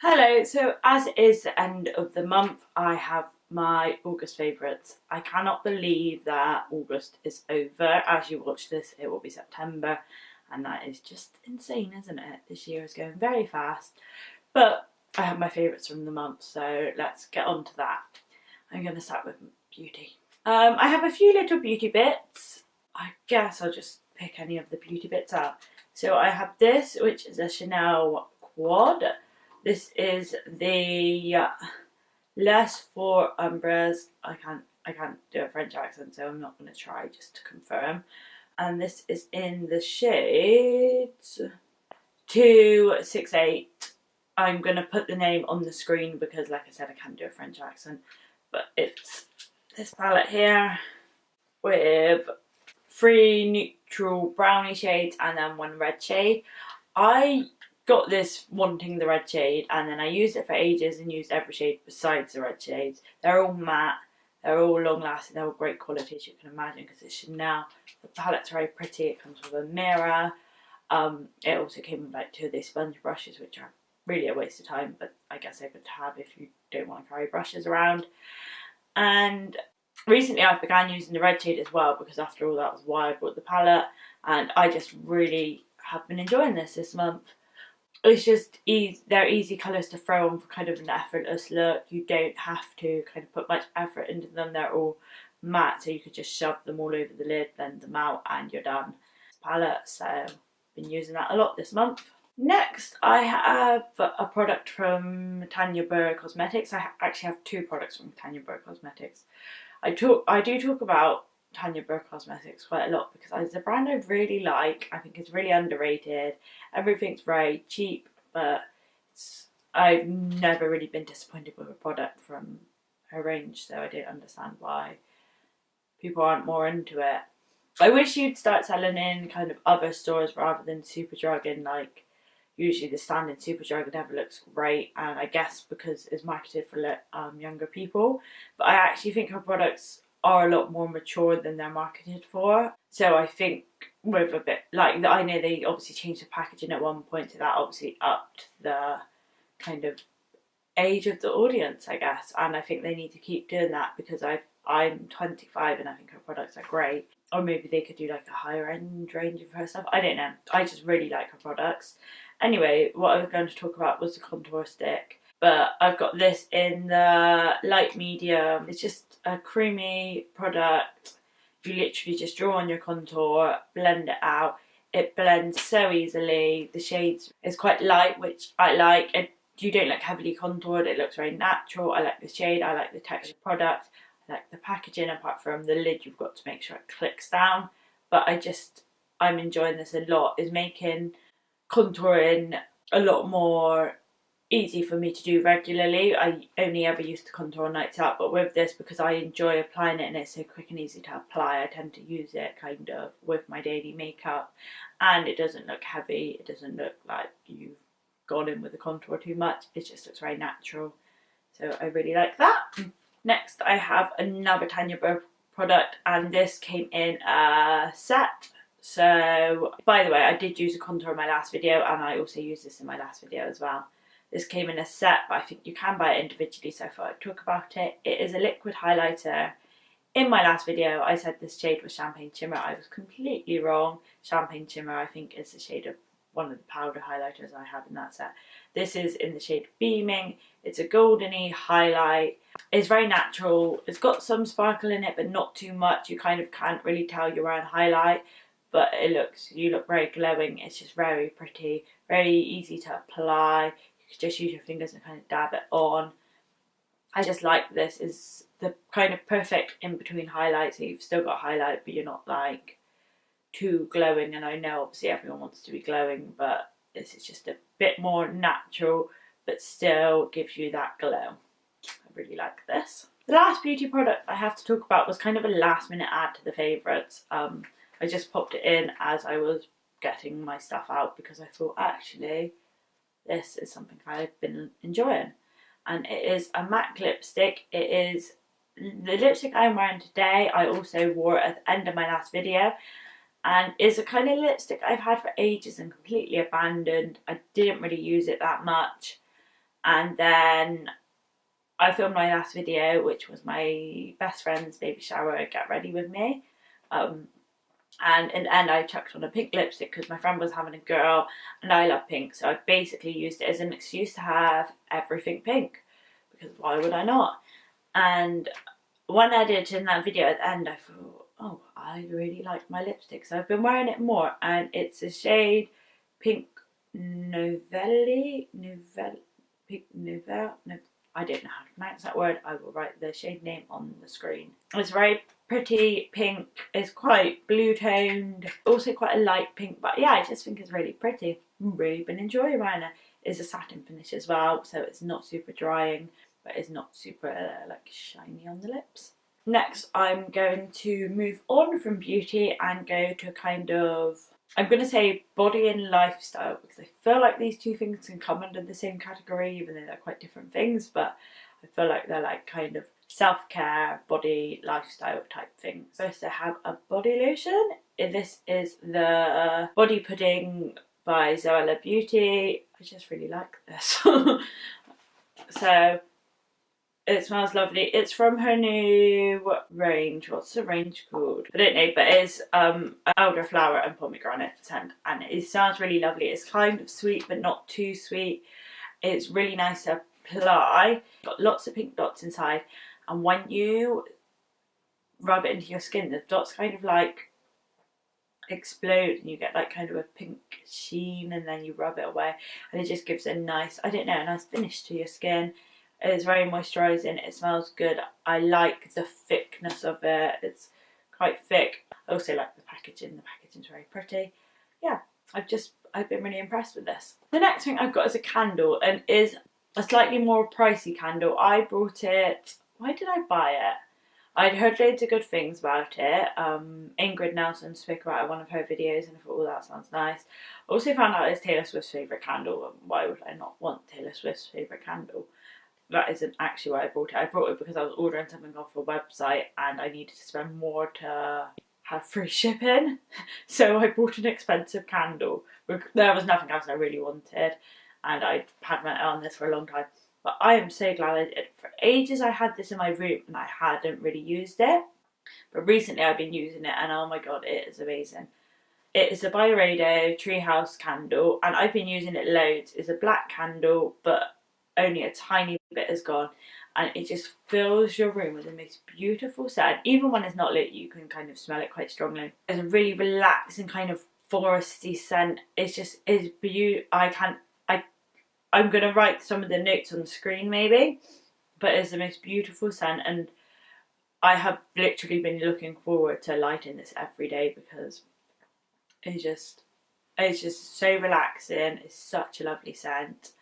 Hello, so as it is the end of the month, I have my August favourites. I cannot believe that August is over. As you watch this, it will be September, and that is just insane, isn't it? This year is going very fast, but I have my favourites from the month, so let's get on to that. I'm going to start with beauty. I have a few little beauty bits. I guess I'll just pick any of the beauty bits out. So I have this, which is a Chanel quad. This is the Les for Umbras. I can't do a French accent, so I'm not going to try, just to confirm. And this is in the shades 268. I'm going to put the name on the screen because, like I said, I can't do a French accent. But it's this palette here with 3 neutral brownie shades and then 1 red shade. I got this wanting the red shade, and then I used it for ages and used every shade besides the red shades. They're all matte, they're all long lasting, they're all great quality, as you can imagine, because it's Chanel. The palette's very pretty, it comes with a mirror. It also came with like 2 of these sponge brushes, which are really a waste of time, but I guess they're good to have if you don't want to carry brushes around. And recently I began using the red shade as well, because after all, that was why I bought the palette, and I just really have been enjoying this month. It's just they're easy colours to throw on for kind of an effortless look. You don't have to kind of put much effort into them. They're all matte, so you could just shove them all over the lid, blend them out, and you're done. Palette, so I've been using that a lot this month. Next, I have a product from Tanya Burr Cosmetics. I actually have 2 products from Tanya Burr Cosmetics. I do talk about Tanya Burr Cosmetics quite a lot because it's a brand I really like. I think it's really underrated. Everything's very cheap, but I've never really been disappointed with a product from her range, so I don't understand why people aren't more into it. I wish you'd start selling in kind of other stores rather than Superdrug, and like usually the stand in Superdrug never looks great, and I guess because it's marketed for younger people. But I actually think her products are a lot more mature than they're marketed for. So I think with a bit, like, I know they obviously changed the packaging at one point, so that obviously upped the kind of age of the audience, I guess. And I think they need to keep doing that because I'm 25 and I think her products are great. Or maybe they could do like a higher end range of her stuff. I don't know. I just really like her products. Anyway, what I was going to talk about was the contour stick. But I've got this in the light medium. It's just a creamy product. You literally just draw on your contour, blend it out. It blends so easily. The shades is quite light, which I like. You don't look heavily contoured. It looks very natural. I like the shade. I like the texture product. I like the packaging. Apart from the lid, you've got to make sure it clicks down. But I'm enjoying this a lot. It's making contouring a lot more easy for me to do regularly. I only ever used to contour nights out, but with this, because I enjoy applying it and it's so quick and easy to apply, I tend to use it kind of with my daily makeup, and it doesn't look heavy. It doesn't look like you've gone in with the contour too much. It just looks very natural, so I really like that. Next, I have another Tanya Burr product, and this came in a set. So, by the way, I did use a contour in my last video, and I also used this in my last video as well. This came in a set, but I think you can buy it individually, so I thought I'd talk about it. It is a liquid highlighter. In my last video, I said this shade was Champagne Shimmer. I was completely wrong. Champagne Shimmer, I think, is the shade of one of the powder highlighters I had in that set. This is in the shade Beaming. It's a goldeny highlight. It's very natural. It's got some sparkle in it, but not too much. You kind of can't really tell you're wearing highlight, but you look very glowing. It's just very pretty, very easy to apply. You can just use your fingers and kind of dab it on. I just like this. Is the kind of perfect in between highlight, so you've still got highlight, but you're not like too glowing. And I know obviously everyone wants to be glowing, but this is just a bit more natural, but still gives you that glow. I really like this. The last beauty product I have to talk about was kind of a last minute add to the favourites. I just popped it in as I was getting my stuff out because I thought actually this is something I've been enjoying, and it is a MAC lipstick. It is the lipstick I'm wearing today. I also wore it at the end of my last video, and it's a kind of lipstick I've had for ages and completely abandoned. I didn't really use it that much, And then I filmed my last video, which was my best friend's baby shower, get ready with me. And in the end I chucked on a pink lipstick because my friend was having a girl and I love pink, so I basically used it as an excuse to have everything pink, because why would I not? And when I did in that video at the end, I thought, oh, I really like my lipstick, so I've been wearing it more, and it's a shade Pink Novelli, Pink Nouvelle, no, I don't know how to pronounce that word. I will write the shade name on the screen. It's very pretty pink. It's quite blue toned, also quite a light pink, but yeah, I just think it's really pretty. I've really been enjoying wearing it. It's a satin finish as well, so it's not super drying, but it's not super like shiny on the lips. Next, I'm going to move on from beauty and go to kind of, I'm going to say body and lifestyle, because I feel like these two things can come under the same category, even though they're quite different things, but I feel like they're like kind of self-care, body, lifestyle type things. First I have a body lotion. This is the Body Pudding by Zoella Beauty. I just really like this. So it smells lovely. It's from her new range. What's the range called? I don't know, but it's elderflower and pomegranate scent, and it smells really lovely. It's kind of sweet but not too sweet. It's really nice to apply. Got lots of pink dots inside, and when you rub it into your skin, the dots kind of like explode and you get like kind of a pink sheen, and then you rub it away and it just gives a nice, I don't know, a nice finish to your skin. It's very moisturising, it smells good. I like the thickness of it, it's quite thick. I also like the packaging is very pretty. Yeah, I've been really impressed with this. The next thing I've got is a candle, and is a slightly more pricey candle. I bought it, why did I buy it? I'd heard loads of good things about it. Ingrid Nelson spoke about it in one of her videos and I thought, oh, that sounds nice. I also found out it's Taylor Swift's favourite candle, and why would I not want Taylor Swift's favourite candle? That isn't actually why I bought it. I bought it because I was ordering something off a website and I needed to spend more to have free shipping. So I bought an expensive candle. There was nothing else I really wanted, and I had my eye on this for a long time. But I am so glad I did. For ages I had this in my room and I hadn't really used it. But recently I've been using it and oh my god, it is amazing. It is a Byredo Treehouse candle and I've been using it loads. It's a black candle but only a tiny bit has gone, and it just fills your room with the most beautiful scent. Even when it's not lit, you can kind of smell it quite strongly. It's a really relaxing kind of foresty scent. It's beautiful. I'm going to write some of the notes on the screen maybe, but it's the most beautiful scent, and I have literally been looking forward to lighting this every day because it's just so relaxing. It's such a lovely scent,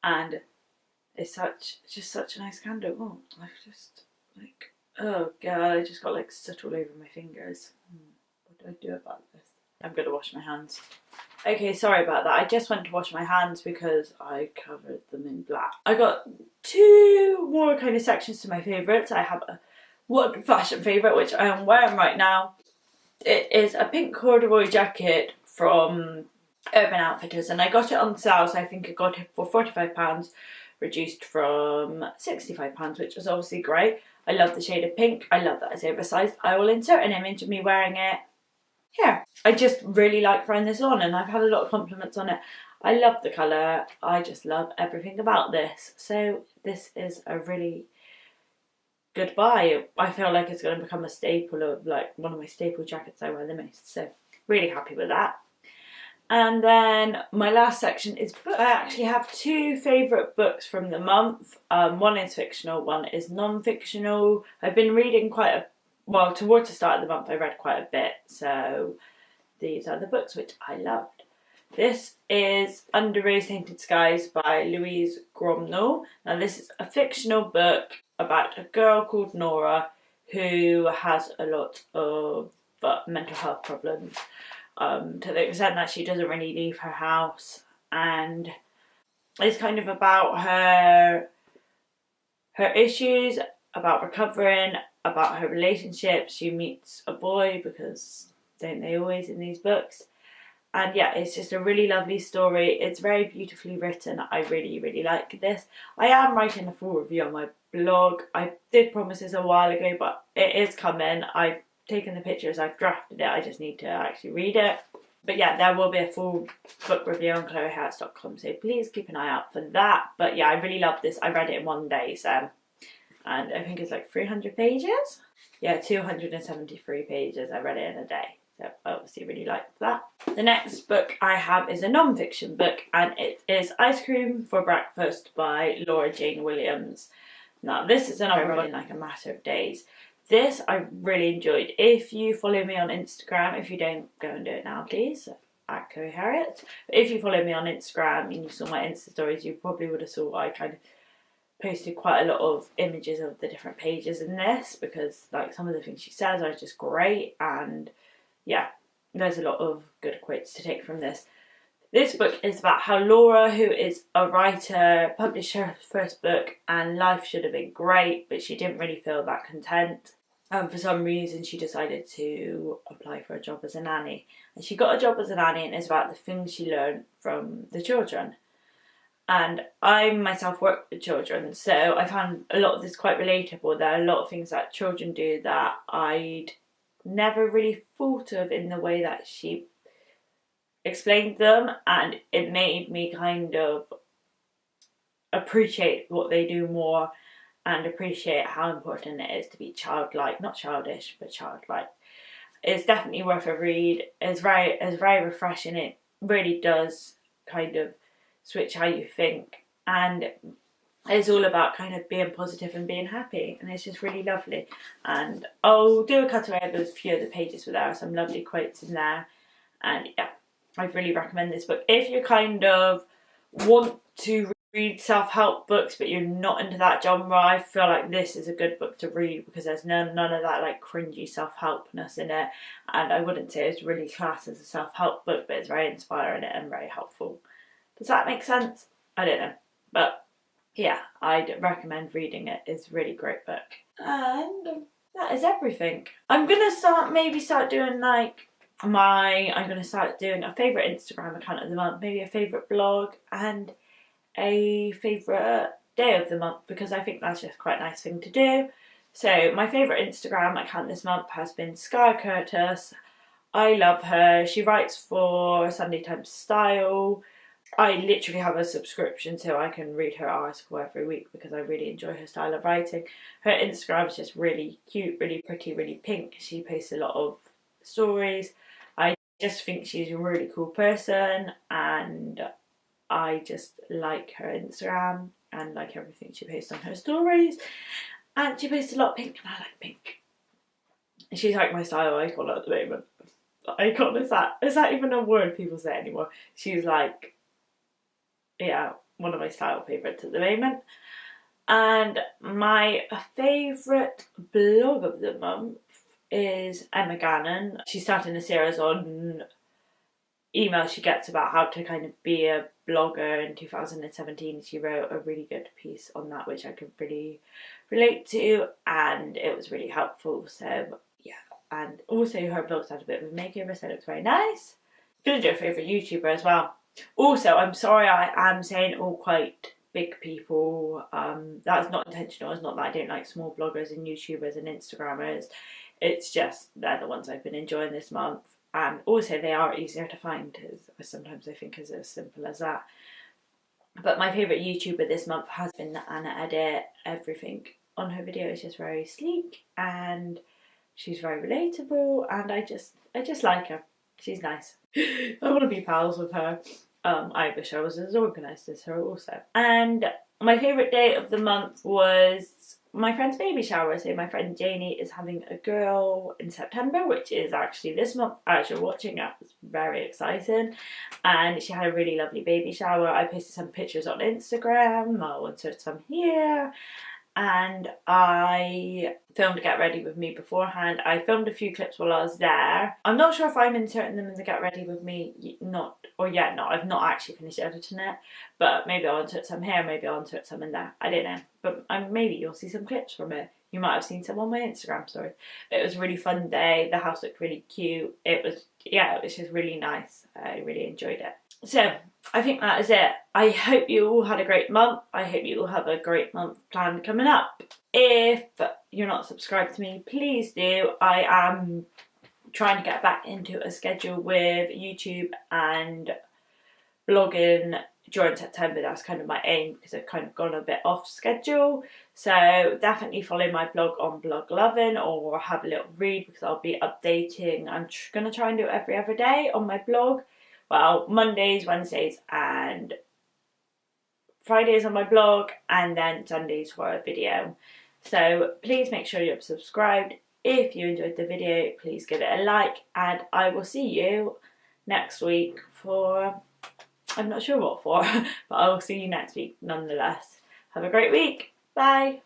and it's just such a nice candle. Oh, I've just like, oh god, I just got like soot all over my fingers. What do I do about this? I'm going to wash my hands. Okay, sorry about that. I just went to wash my hands because I covered them in black. I got two more kind of sections to my favourites. I have one fashion favourite, which I am wearing right now. It is a pink corduroy jacket from Urban Outfitters, and I got it on sale, so I think I got it for £45, reduced from £65, which was obviously great. I love the shade of pink. I love that it's oversized. I will insert an image of me wearing it here. I just really like trying this on, and I've had a lot of compliments on it. I love the colour. I just love everything about this. So this is a really good buy. I feel like it's going to become a staple of like one of my staple jackets I wear the most. So really happy with that. And then my last section is book. I actually have two favourite books from the month. One is fictional, one is non-fictional. I've been reading towards the start of the month I read quite a bit, so these are the books which I loved. This is Under Rose-Tainted Skies by Louise Gromnall. Now this is a fictional book about a girl called Nora who has a lot of mental health problems, to the extent that she doesn't really leave her house, and it's kind of about her issues, about recovering, about her relationships. She meets a boy, because don't they always in these books, And yeah, it's just a really lovely story. It's very beautifully written. I really, really like this. I am writing a full review on my blog. I did promise this a while ago, but it is coming. I've taken the pictures, I've drafted it. I just need to actually read it. But yeah, there will be a full book review on ChloeHarriets.com, so please keep an eye out for that. But yeah, I really love this. I read it in one day, so, and I think it's like 300 pages. Yeah, 273 pages. I read it in a day. So I obviously really liked that. The next book I have is a non-fiction book, and it is Ice Cream for Breakfast by Laura Jane Williams. Now this is another book in like a matter of days. This I really enjoyed. If you follow me on Instagram, if you don't, go and do it now please, at ChloeHarriets. But if you follow me on Instagram and you saw my Insta stories, you probably would have saw I kind of posted quite a lot of images of the different pages in this, because like some of the things she says are just great, and yeah, there's a lot of good quotes to take from this. This book is about how Laura, who is a writer, published her first book and life should have been great, but she didn't really feel that content. For some reason she decided to apply for a job as a nanny. And she got a job as a nanny, and it's about the things she learned from the children. And I myself work with children, so I found a lot of this quite relatable. There are a lot of things that children do that I'd never really thought of in the way that she explained them, and it made me kind of appreciate what they do more and appreciate how important it is to be childlike, not childish, but childlike. It's definitely worth a read. It's very refreshing. It really does kind of switch how you think, and it's all about kind of being positive and being happy, and it's just really lovely. And I'll do a cutaway of a few of the pages, but there are some lovely quotes in there, and yeah, I'd really recommend this book. If you kind of want to read self-help books but you're not into that genre, I feel like this is a good book to read, because there's none of that like cringy self-helpness in it, and I wouldn't say it's really classed as a self-help book, but it's very inspiring and very helpful. Does that make sense? I don't know, but yeah, I'd recommend reading it. It's a really great book. And that is everything. I'm gonna start doing like I'm gonna start doing a favourite Instagram account of the month, maybe a favourite blog, and a favourite day of the month, because I think that's just quite a nice thing to do. So my favourite Instagram account this month has been Sky Curtis. I love her. She writes for Sunday Times Style. I literally have a subscription so I can read her article every week, because I really enjoy her style of writing. Her Instagram is just really cute, really pretty, really pink. She posts a lot of stories. I just think she's a really cool person, and I just like her Instagram and like everything she posts on her stories. And she posts a lot of pink, and I like pink. She's like my style icon at the moment. Icon, is that even a word people say anymore? She's like, yeah, one of my style favourites at the moment. And my favourite blog of the month is Emma Gannon. She's starting a series on emails she gets about how to kind of be a blogger in 2017. She wrote a really good piece on that, which I could really relate to, and it was really helpful. So yeah, and also her blog's had a bit of a makeover, so it looks very nice. I'm gonna do a favourite YouTuber as well. Also, I'm sorry I am saying all quite big people. That's not intentional. It's not that I don't like small bloggers and YouTubers and Instagrammers. It's just they're the ones I've been enjoying this month. And also they are easier to find, as sometimes I think is as simple as that. But my favourite YouTuber this month has been Anna Edit. Everything on her video is just very sleek, and she's very relatable, and I just like her. She's nice. I want to be pals with her. I wish I was as organised as her also. And my favourite day of the month was my friend's baby shower. So my friend Janie is having a girl in September, which is actually this month as you're watching it. It's very exciting. And she had a really lovely baby shower. I posted some pictures on Instagram. I'll insert some here. and I filmed Get Ready With Me beforehand. I filmed a few clips while I was there. I'm not sure if I'm inserting them in the Get Ready With Me I've not actually finished editing it, but maybe I'll insert some here, maybe I'll insert some in there, I don't know, but maybe you'll see some clips from it. You might have seen some on my Instagram story. It was a really fun day, the house looked really cute, it was just really nice. I really enjoyed it. So I think that is it. I hope you all had a great month. I hope you all have a great month planned coming up. If you're not subscribed to me, please do. I am trying to get back into a schedule with YouTube and blogging during September. That's kind of my aim, because I've kind of gone a bit off schedule. So definitely follow my blog on Blog Lovin', or have a little read, because I'll be updating. I'm going to try and do it every other day on my blog. Well, Mondays, Wednesdays and Fridays on my blog, and then Sundays for a video. So please make sure you're subscribed. If you enjoyed the video, please give it a like, and I will see you next week for, I'm not sure what for, but I will see you next week nonetheless. Have a great week. Bye.